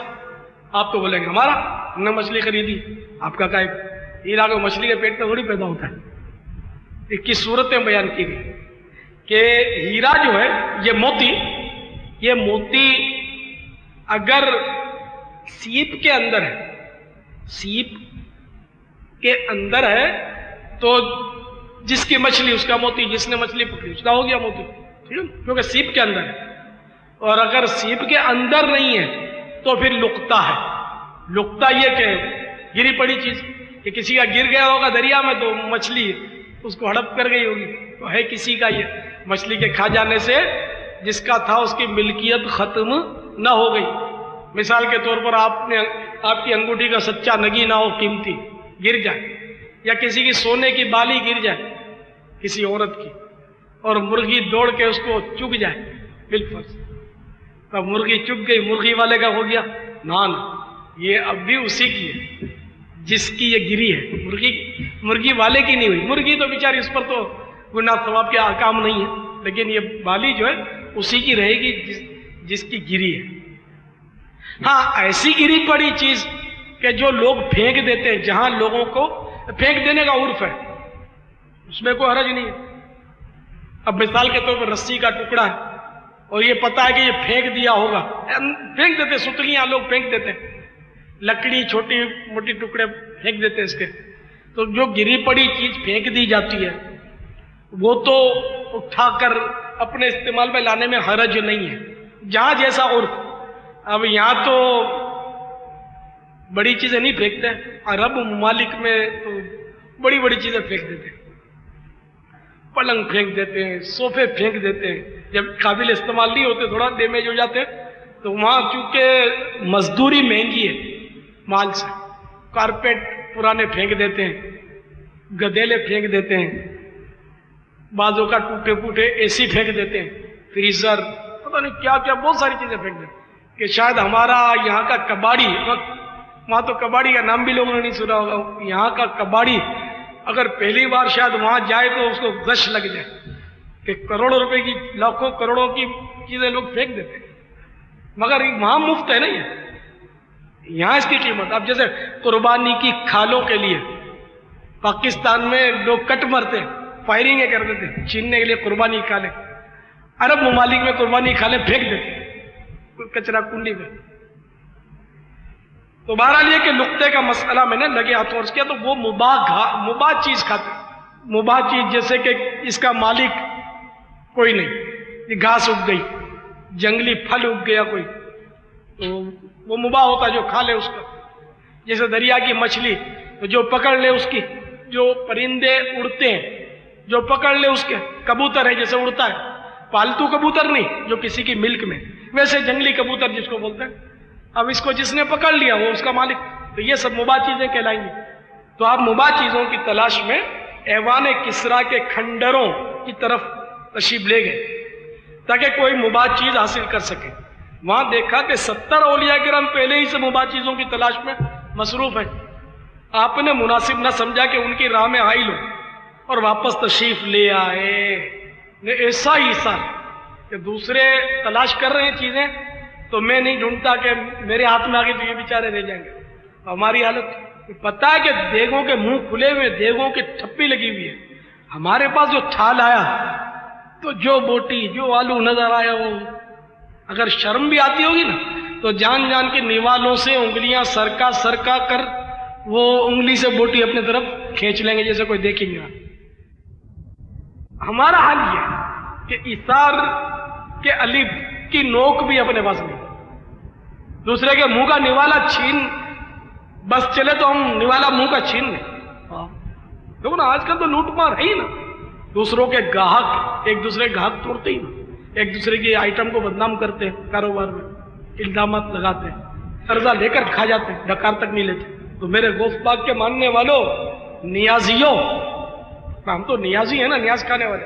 آپ تو بولیں گے ہمارا، ہم نے مچھلی خریدی، آپ کا کیا؟ ہیرا کو مچھلی کے پیٹ میں تھوڑی پیدا ہوتا ہے۔ اس کی صورتیں بیان کی گئی کہ ہیرا جو ہے، یہ موتی اگر سیپ کے اندر ہے، سیپ کے اندر ہے تو جس کی مچھلی اس کا موتی، جس نے مچھلی پکڑی اس کا ہو گیا موتی، ٹھیک ہے، کیونکہ سیپ کے اندر ہے۔ اور اگر سیپ کے اندر نہیں ہے تو پھر لقطہ ہے۔ لقطہ یہ کہ گری پڑی چیز، کہ کسی کا گر گیا ہوگا دریا میں تو مچھلی اس کو ہڑپ کر گئی ہوگی، تو ہے کسی کا، یہ مچھلی کے کھا جانے سے جس کا تھا اس کی ملکیت ختم نہ ہو گئی، مثال کے طور پر آپ کی انگوٹھی کا سچا نگی نہ ہو قیمتی، گر جائے، یا کسی کی سونے کی بالی گر جائے کسی عورت کی، اور مرغی دوڑ کے اس کو چگ جائے بالفرض، تب مرغی چگ گئی، مرغی والے کا ہو گیا نان، یہ اب بھی اسی کی ہے جس کی یہ گری ہے، مرغی والے کی نہیں ہوئی، مرغی تو بیچاری اس پر تو گناہ ثواب کے احکام نہیں ہے، لیکن یہ بالی جو ہے اسی کی رہے گی جس کی گری ہے۔ ہاں ایسی گری پڑی چیز کہ جو لوگ پھینک دیتے ہیں، جہاں لوگوں کو پھینک دینے کا عرف ہے، اس میں کوئی حرج نہیں ہے۔ اب مثال کے طور پر رسی کا ٹکڑا ہے اور یہ پتا ہے کہ یہ پھینک دیا ہوگا، پھینک دیتے، ستلیاں لوگ پھینک دیتے، لکڑی چھوٹی موٹی ٹکڑے پھینک دیتے اس کے، تو جو گری پڑی چیز پھینک دی جاتی ہے وہ تو اٹھا کر اپنے استعمال میں لانے میں حرج نہیں ہے، جہاں جیسا عرف۔ اب یہاں تو بڑی چیزیں نہیں پھینکتے، عرب ممالک میں تو بڑی بڑی چیزیں پھینک دیتے ہیں، پلنگ پھینک دیتے ہیں، صوفے پھینک دیتے ہیں، جب قابل استعمال نہیں ہوتے تھوڑا ڈیمیج ہو جاتے ہیں، تو وہاں چونکہ مزدوری مہنگی ہے مال سے، کارپیٹ پرانے پھینک دیتے ہیں، گدیلے پھینک دیتے ہیں، بازوں کا ٹوٹے پوٹے اے سی پھینک دیتے ہیں، فریزر، پتہ نہیں کیا کیا بہت ساری چیزیں پھینک دیتے ہیں، کہ شاید ہمارا یہاں کا کباڑی، وہاں تو کباڑی کا نام بھی لوگوں نے نہیں سنا ہوگا، یہاں کا کباڑی اگر پہلی بار شاید وہاں جائے تو اس کو غش لگ جائے کہ کروڑوں روپے کی، لاکھوں کروڑوں کی چیزیں لوگ پھینک دیتے ہیں، مگر وہاں مفت ہے نہیں ہے، یہاں اس کی قیمت۔ اب جیسے قربانی کی کھالوں کے لیے پاکستان میں لوگ کٹ مرتے، فائرنگیں کر دیتے چھیننے کے لیے قربانی کھالیں، عرب ممالک میں قربانی کھالیں پھینک دیتے کچرا کنڈی میں۔ تو بہرحال یہ کہ نقطے کا مسئلہ میں نے لگے ہاتھوں عرض کیا، تو وہ مباح چیز کھاتے، مباح چیز جیسے کہ اس کا مالک کوئی نہیں، یہ گھاس اگ گئی، جنگلی پھل اگ گیا کوئی، تو وہ مباح ہوتا ہے جو کھا لے اس کا، جیسے دریا کی مچھلی تو جو پکڑ لے اس کی، جو پرندے اڑتے ہیں جو پکڑ لے اس کے، کبوتر ہے جیسے اڑتا ہے، پالتو کبوتر نہیں جو کسی کی ملک میں، ویسے جنگلی کبوتر جس کو بولتے ہیں، اب اس کو جس نے پکڑ لیا وہ اس کا مالک، تو یہ سب مباح چیزیں کہلائیں گی۔ تو آپ مباح چیزوں کی تلاش میں ایوان کسریٰ کے کھنڈروں کی طرف تشریف لے گئے تاکہ کوئی مباح چیز حاصل کر سکے۔ وہاں دیکھا کہ 70 اولیاء کرام پہلے ہی سے مباح چیزوں کی تلاش میں مصروف ہیں، آپ نے مناسب نہ سمجھا کہ ان کی راہ میں حائل ہو اور واپس تشریف لے آئے۔ ایسا ہی سال کہ دوسرے تلاش کر رہے ہیں چیزیں تو میں نہیں ڈھونڈتا کہ میرے ہاتھ میں آگے تو یہ بیچارے رہ جائیں گے۔ ہماری حالت پتہ ہے کہ دیگوں کے منہ کھلے ہوئے، دیگوں کی ٹھپی لگی ہوئی ہے، ہمارے پاس جو تھال آیا تو جو بوٹی جو آلو نظر آیا وہ، اگر شرم بھی آتی ہوگی نا تو جان جان کے نیوالوں سے انگلیاں سرکا کر وہ انگلی سے بوٹی اپنے طرف کھینچ لیں گے جیسے کوئی دیکھیں گے۔ ہمارا حال یہ ہے کہ ایثار کے الف کی نوک بھی اپنے پاس نہیں، دوسرے کے منہ کا نوالا چھین بس چلے تو ہم نوالا منہ کا چھین لیں۔ دیکھو نا آج کل تو لوٹ مار ہے ہی نا، دوسروں کے گاہک ایک دوسرے گاہک توڑتے ہی نا، ایک دوسرے کی آئٹم کو بدنام کرتے ہیں، کاروبار میں الزامات لگاتے ہیں، قرضہ لے کر کھا جاتے ہیں، ڈکار تک نہیں لیتے۔ تو میرے غوث پاک کے ماننے والوں، نیازیوں، ہم تو نیازی ہیں نا، نیاز کھانے والے،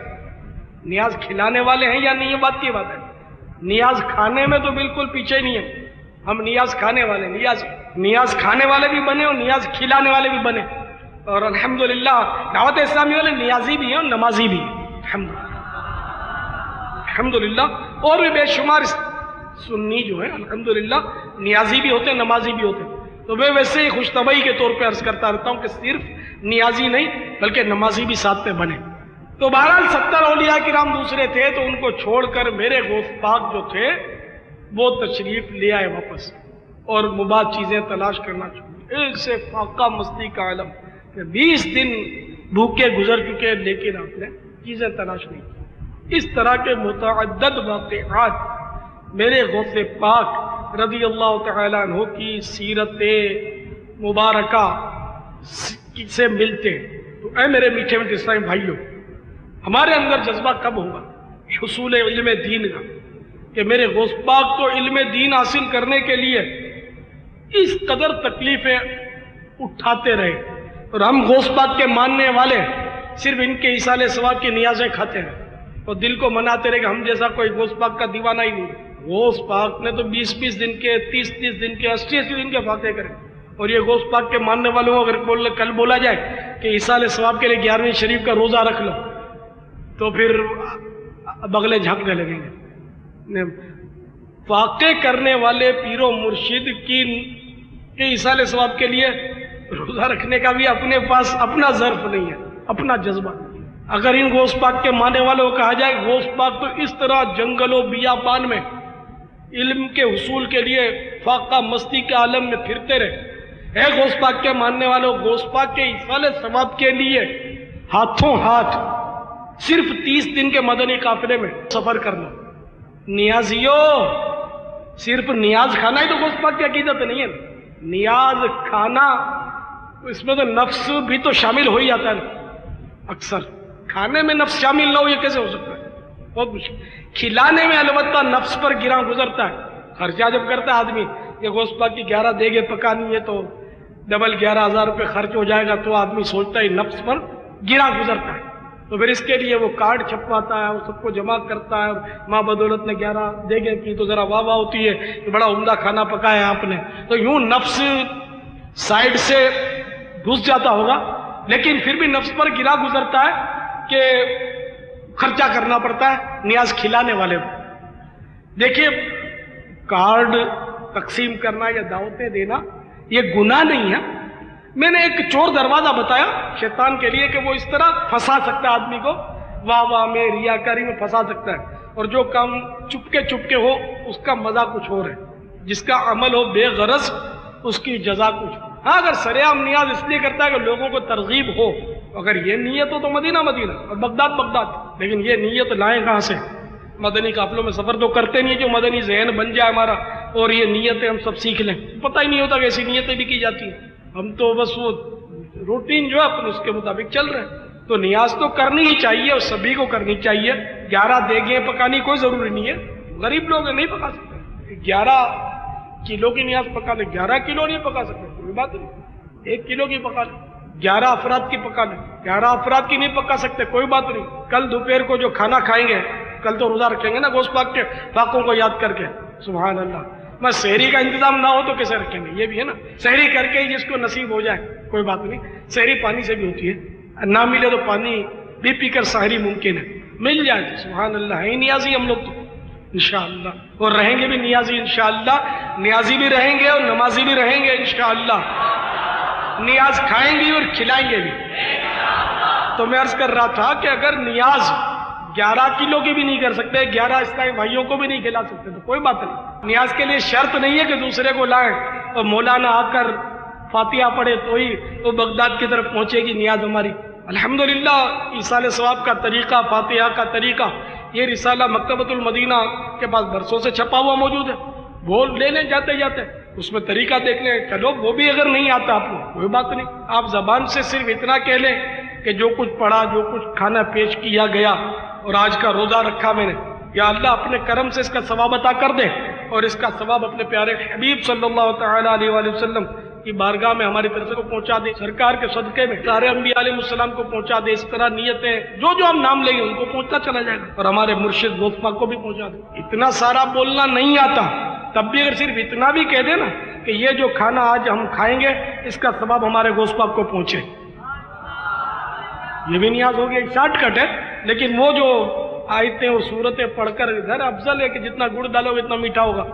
نیاز کھلانے والے ہیں یا نہیں یہ بات کی بات ہے، نیاز کھانے میں تو بالکل پیچھے نہیں ہے، ہم نیاز کھانے والے، نیاز کھانے والے بھی بنے اور نیاز کھلانے والے بھی بنے، اور الحمدللہ دعوت اسلامی والے نیازی بھی ہیں اور نمازی بھی ہیں، الحمدللہ، اور بھی بے شمار سنی جو ہیں الحمدللہ نیازی بھی ہوتے ہیں نمازی بھی ہوتے ہیں۔ تو میں ویسے ہی خوش طبعی کے طور پہ عرض کرتا رہتا ہوں کہ صرف نیازی نہیں بلکہ نمازی بھی ساتھ میں بنے۔ تو بہرحال 70 اولیاء کرام دوسرے تھے تو ان کو چھوڑ کر میرے غوث پاک جو تھے وہ تشریف لے آئے واپس اور مباح چیزیں تلاش کرنا چھوڑی۔ ایک سے فاقہ مستی کا عالم کہ 20 دن بھوکے گزر چکے لیکن آپ نے چیزیں تلاش نہیں کی۔ اس طرح کے متعدد واقعات میرے غوث پاک رضی اللہ تعالیٰ عنہ کی سیرت مبارکہ سے ملتے ہیں۔ تو اے میرے میٹھے میٹھے اسلامی بھائیوں، ہمارے اندر جذبہ کب ہوگا حصول علم دین کا کہ میرے غوث پاک کو علم دین حاصل کرنے کے لیے اس قدر تکلیفیں اٹھاتے رہے، اور ہم غوث پاک کے ماننے والے صرف ان کے ایصال ثواب کی نیازیں کھاتے ہیں اور دل کو مناتے رہے کہ ہم جیسا کوئی غوث پاک کا دیوانہ ہی نہیں۔ غوث پاک نے تو 20-20 دن کے، 30-30 دن کے، 80-80 دن کے فاتحے کرے، اور یہ غوث پاک کے ماننے والوں کو اگر کل بولا جائے کہ ایصال ثواب کے لیے 11ویں شریف کا روزہ رکھ لو تو پھر بغلے جھانکنے لگیں گے۔ واقع کرنے والے پیر و مرشد کی ایصال ثواب کے لیے روزہ رکھنے کا بھی اپنے پاس اپنا ظرف نہیں ہے، اپنا جذبہ۔ اگر ان غوث پاک کے ماننے والوں کو کہا جائے غوث پاک تو اس طرح جنگل و بیابان میں علم کے حصول کے لیے فاقہ مستی کے عالم میں پھرتے رہے، اے غوث پاک کے ماننے والوں، غوث پاک کے ایصال ثواب کے لیے ہاتھوں ہاتھ صرف 30 دن کے مدنی قافلے میں سفر کرنا۔ نیازیوں، صرف نیاز کھانا ہی تو غوث پاک کی عقیدت نہیں ہے، نیاز کھانا اس میں تو نفس بھی تو شامل ہو ہی جاتا ہے۔ اکثر کھانے میں نفس شامل نہ ہو یہ کیسے ہو سکتا ہے؟ بہت مشکل۔ کھلانے میں البتہ نفس پر گراں گزرتا ہے۔ خرچہ جب کرتا ہے آدمی کہ غوث پاک کی 11 دیگیں پکانی ہے تو ڈبل 11,000 روپے خرچ ہو جائے گا، تو آدمی سوچتا ہے نفس پر گراں گزرتا ہے، تو پھر اس کے لیے وہ کارڈ چھپواتا ہے، وہ سب کو جمع کرتا ہے، ماں بدولت نے 11 دیگیں کی تو ذرا واہ واہ ہوتی ہے کہ بڑا عمدہ کھانا پکایا آپ نے، تو یوں نفس سائڈ سے گھس جاتا ہوگا، لیکن پھر بھی نفس پر گرا گزرتا ہے کہ خرچہ کرنا پڑتا ہے نیاز کھلانے والے کو۔ دیکھیے، کارڈ تقسیم کرنا یا دعوتیں دینا یہ گناہ نہیں ہے۔ میں نے ایک چور دروازہ بتایا شیطان کے لیے کہ وہ اس طرح پھنسا سکتا ہے آدمی کو، واہ واہ میں، ریاکاری میں پھنسا سکتا ہے، اور جو کام چپکے ہو اس کا مزہ کچھ اور ہے، جس کا عمل ہو بے غرض اس کی جزا کچھ۔ ہاں، اگر سرعام نیاز اس لیے کرتا ہے کہ لوگوں کو ترغیب ہو، اگر یہ نیت ہو تو مدینہ مدینہ اور بغداد، لیکن یہ نیت لائیں کہاں سے؟ مدنی قافلوں میں سفر تو کرتے نہیں، جو مدنی ذہن بن جائے ہمارا اور یہ نیتیں ہم سب سیکھ لیں، پتہ ہی نہیں ہوتا کہ ایسی نیتیں بھی کی جاتی ہیں، ہم تو بس وہ روٹین جو ہے اپنے اس کے مطابق چل رہے ہیں۔ تو نیاز تو کرنی ہی چاہیے اور سبھی کو کرنی چاہیے۔ 11 دیگیں پکانی کوئی ضروری نہیں ہے، غریب لوگ نہیں پکا سکتے، 11 کلو کی نیاز پکا لیں، 11 کلو نہیں پکا سکتے کوئی بات نہیں، 1 کلو کی پکا لیں، 11 افراد کی پکا لیں، 11 افراد کی نہیں پکا سکتے کوئی بات نہیں، کل دوپہر کو جو کھانا کھائیں گے، کل تو روزہ رکھیں گے نا غوث پاک کے فاقوں کو یاد کر کے، سبحان اللہ۔ میں سحری کا انتظام نہ ہو تو کیسے رکھیں گے؟ یہ بھی ہے نا، سحری کر کے ہی جس کو نصیب ہو جائے کوئی بات نہیں، سحری پانی سے بھی ہوتی ہے، نہ ملے تو پانی بھی پی کر سحری ممکن ہے، مل جائے تو سبحان اللہ۔ ہے نیازی ہم لوگ تو انشاءاللہ، اور رہیں گے بھی نیازی انشاءاللہ، نیازی بھی رہیں گے اور نمازی بھی رہیں گے انشاءاللہ، نیاز کھائیں گے اور کھلائیں گے بھی۔ تو میں عرض کر رہا تھا کہ اگر نیاز 11 کلو کی بھی نہیں کر سکتے، 11 اسلامی بھائیوں کو بھی نہیں کھلا سکتے تو کوئی بات نہیں۔ نیاز کے لیے شرط نہیں ہے کہ دوسرے کو لائیں اور مولانا آ کر فاتحہ پڑھے تو ہی وہ بغداد کی طرف پہنچے گی نیاز ہماری۔ الحمدللہ ایصال ثواب کا طریقہ، فاتحہ کا طریقہ، یہ رسالہ مکتبۃ المدینہ کے پاس برسوں سے چھپا ہوا موجود ہے، وہ لے لیں جاتے جاتے، اس میں طریقہ دیکھ لیں، چلو وہ بھی اگر نہیں آتا آپ کو کوئی بات نہیں، آپ زبان سے صرف اتنا کہہ لیں کہ جو کچھ پڑھا، جو کچھ کھانا پیش کیا گیا اور آج کا روزہ رکھا میں نے، یا اللہ اپنے کرم سے اس کا ثواب عطا کر دے، اور اس کا ثواب اپنے پیارے حبیب صلی اللہ تعالی علیہ وآلہ وسلم کی بارگاہ میں ہماری طرف سے کو پہنچا دے، سرکار کے صدقے میں سارے انبیاء علیہ السلام کو پہنچا دے، اس طرح نیتیں جو جو ہم نام لیں گے ان کو پہنچتا چلا جائے گا، اور ہمارے مرشد غوث پاک کو بھی پہنچا دے۔ اتنا سارا بولنا نہیں آتا، تب بھی اگر صرف اتنا بھی کہہ دے نا کہ یہ جو کھانا آج ہم کھائیں گے اس کا ثواب ہمارے غوث پاک کو پہنچے، یہ بھی نیاز ہوگی، ایک شارٹ کٹ ہے، لیکن وہ جو آیتیں اور سورتیں پڑھ کر ادھر افضل ہے کہ جتنا گڑ ڈالو اتنا میٹھا ہوگا،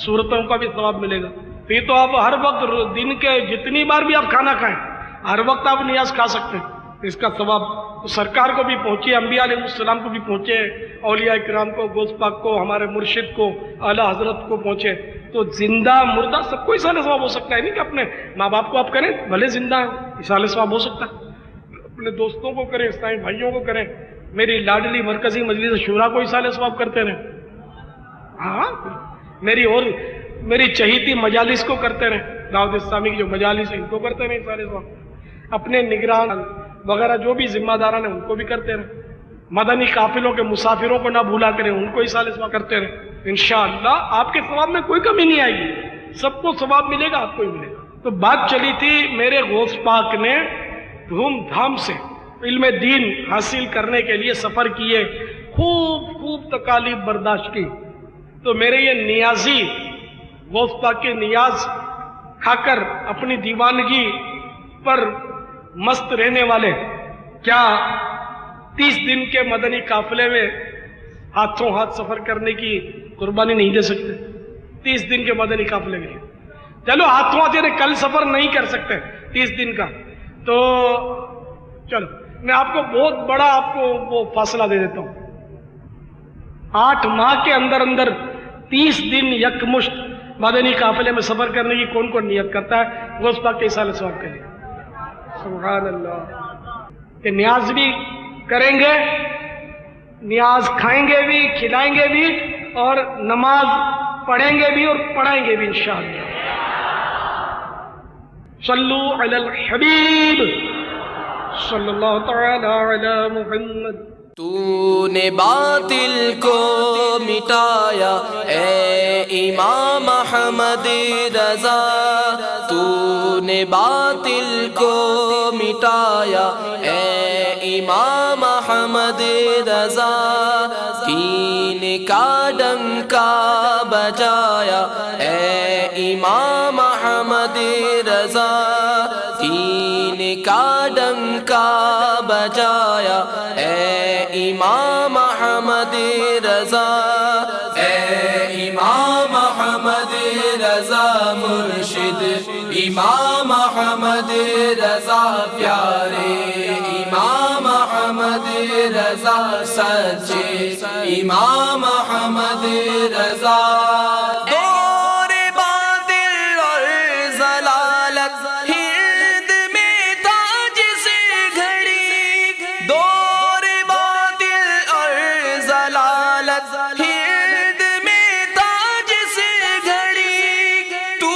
سورتوں کا بھی ثواب ملے گا۔ پھر تو آپ ہر وقت دن کے جتنی بار بھی آپ کھانا کھائیں، ہر وقت آپ نیاز کھا سکتے ہیں، اس کا ثواب سرکار کو بھی پہنچے، انبیاء علیہ السلام کو بھی پہنچے، اولیاء کرام کو، غوث پاک کو، ہمارے مرشد کو، اعلیٰ حضرت کو پہنچے۔ تو زندہ مردہ سب کو ایصال ثواب ہو سکتا ہے، نہیں کہ اپنے ماں باپ کو آپ کریں بھلے زندہ ہیں ایصال ثواب ہو سکتا ہے، اپنے دوستوں کو کریں، اسلامی بھائیوں کو کریں، میری لاڈلی مرکزی مجلس شورا کو ایصال ثواب کرتے رہیں، ہاں میری چہیتی مجالس کو کرتے رہیں، دعوت اسلامی کی جو مجالس ہیں ان کو کرتے رہیں ایصال ثواب، اپنے نگران وغیرہ جو بھی ذمہ داران ہیں ان کو بھی کرتے رہیں، مدنی قافلوں کے مسافروں کو نہ بھولا کریں، ان کو ایصال ثواب کرتے رہیں، انشاءاللہ آپ کے ثواب میں کوئی کمی نہیں آئے گی، سب کو ثواب ملے گا، آپ کو ہی ملے گا۔ تو بات چلی تھی میرے غوث پاک نے دھوم دھام سے علم دین حاصل کرنے کے لیے سفر کیے، خوب تکالیف برداشت کی۔ تو میرے یہ نیازی غوث پاک کے نیاز کھا کر اپنی دیوانگی پر مست رہنے والے کیا 30 دن کے مدنی قافلے میں ہاتھوں ہاتھ سفر کرنے کی قربانی نہیں دے سکتے؟ 30 دن کے مدنی قافلے میں چلو ہاتھوں ہاتھ، یعنی کل سفر نہیں کر سکتے 30 دن کا، تو چلو میں آپ کو بہت بڑا آپ کو وہ فاصلہ دے دیتا ہوں۔ 8 ماہ کے اندر 30 دن یکمشت مدنی قافلے میں سفر کرنے کی کون کون نیت کرتا ہے غوث پاک کے اصال ثواب کے لیے؟ سبحان اللہ۔ کہ نیاز بھی کریں گے، نیاز کھائیں گے بھی، کھلائیں گے بھی، اور نماز پڑھیں گے بھی اور پڑھائیں گے بھی انشاءاللہ۔ صلو علی الحبیب صلی اللہ تعالی علی محمد۔ تو نے باطل کو مٹایا اے امام احمد رضا، تو نے باطل کو مٹایا اے امام احمد رضا، دین کا ڈنکا بجایا اے امام احمد رضا، دین کا ڈنکا بجایا اے امام احمد رضا، اے امام احمد رضا مرشد، امام احمد رضا پیارے، امام احمد رضا سچے، امام احمد رضا۔ دور باطل اور ضلالت ہرد میں تھا جس گھڑی، دور باطل اور ضلالت ہرد میں تھا جس گھڑی، تو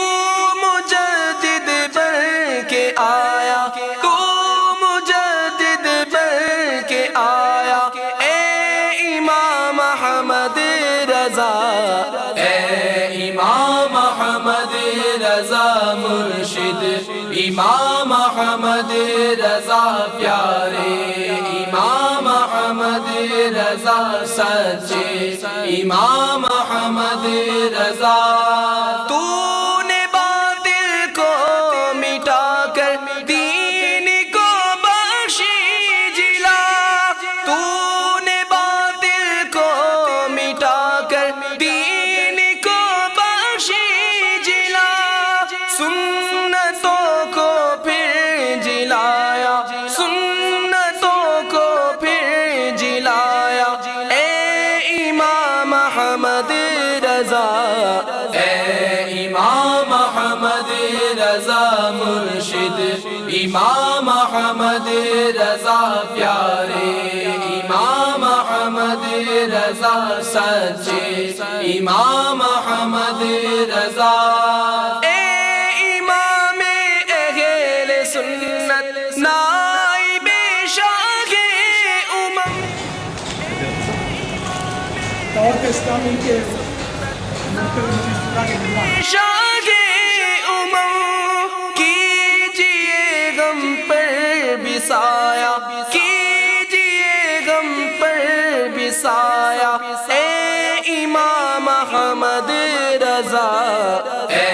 مجدد بن کے آیا، تو مجدد بن کے آیا اے امام احمد رضا، اے امام احمد رضا مرشد، امام احمد رضا پیارے، امام احمد رضا سچے، امام احمد رضا۔ تو نے باطل کو مٹا کر دین کو بخشی جلا، تو نے باطل کو مٹا کر دین کو بخشی جلا، سنتوں کو پھر جلایا، سنتوں کو پھر جلایا اے امام احمد رضا، اے امام احمد رضا مرشد، امام احمد رضا پیارے، امام احمد رضا سچے، امام احمد رضا۔ اے امام اہل سنت نائب شاہ امم، دعوت اسلامی کے شاہ امم، کیجئے غم پر بسایا، کیجئے غم پر بسایا اے امام احمد رضا، اے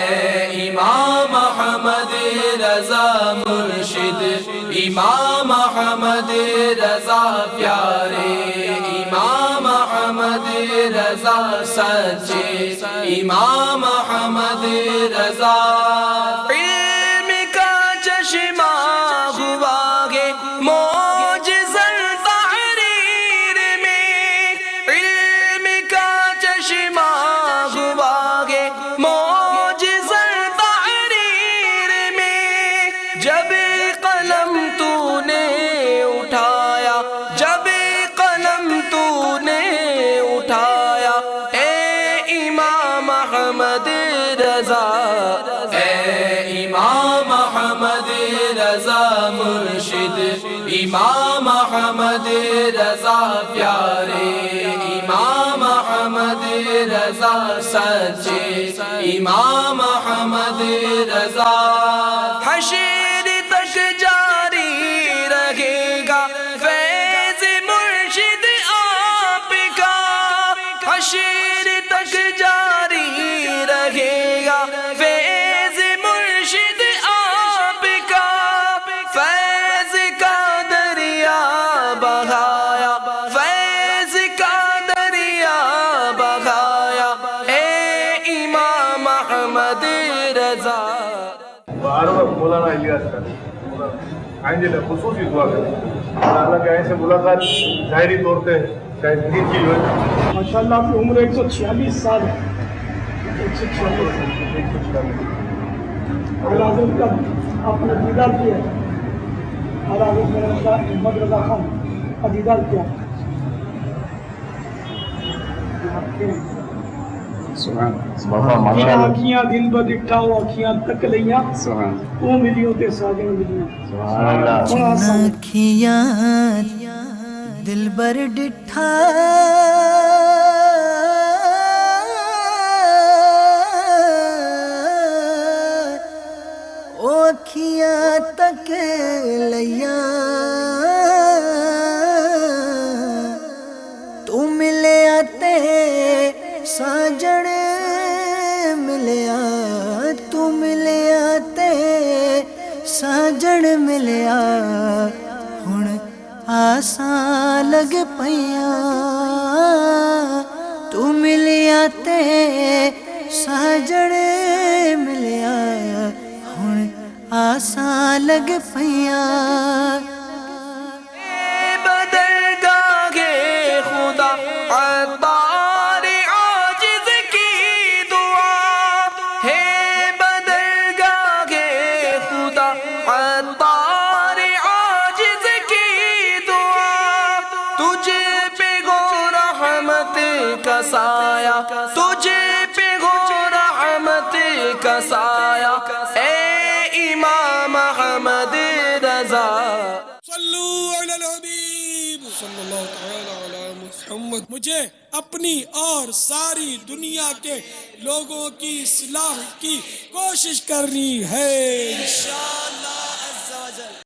امام احمد رضا مرشد، امام احمد رضا پیارے، امام احمد رضا سچے، امام احمد رضا۔ علم کا چشمہ ہوا گے معجزہ تحریر میں، علم کا چشمہ ہوا گے معجزہ تحریر میں، جب قلم تو نے اٹھایا، جب قلم تو نے اٹھایا اے امام احمد رضا، اے امام احمد رضا مرشد، امام احمد رضا پیارے، امام احمد رضا سچے امام احمد رضا حشر تک جاری رہے گا فیض مرشد آپ کا حشر تک جاری رہے گا فیض مرشد آپ کا فیض کا دریا بہایا فیض کا دریا بہایا اے امام احمد رضا بار بار مولانا الیاس کا آئندے میں خصوصی دعا کریں اللہ کے ایسے ملاقات ظاہری طور پہ شاید دین کی ہوئے ماشاءاللہ آپ کی عمر 146 سال ہے 146 اعلیٰ حضرت کا آپ نے دیدار کیا اعلیٰ حضرت میرا احمد رضا خان کا دیدار کیا آنکھیاں دن ب ڈٹھا وہ آنکھیاں تک لیاں وہ ملیوں تے ساجن ملیاں آنکھیاں دل بر ڈٹھا اوکھیاں تک لیاں تو ملیا تے ساجن ملیا تو ملیا تے ساجن ملیا ہن آسان لگ پیاں تو ملیا تے ساجن ملیا ہن آسان لگ پیاں بدرگاہ خدا عطار عاجز کی دعا ہے بدرگاہ خدا عطار عاجز کی دعا تجھ پہ گو رحمت کا سایہ تجھ پہ گو رحمت کا سایہ اے امام احمد رضا صلو علی الحبیب صلی اللہ تعالی علی محمد مجھے اپنی اور ساری دنیا کے لوگوں کی اصلاح کی کوشش کرنی ہے انشاءاللہ